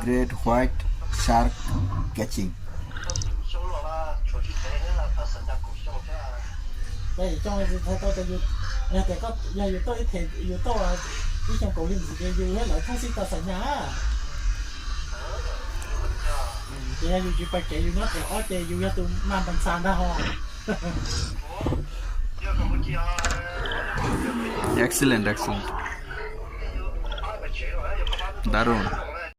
Great white shark catching. Đây trong này thấy tôi từ nhàแต่ก็nhàอยู่ตัวเทอยู่ตัวที่trong cổ linh gìอยู่hết lại không xin ta sẵn nhá thì nhàอยู่ไปเจอยู่เนาะแต่อ้อเจอยู่ya tu nam bằng sàn ra ho Excellent, excellent. দারুণ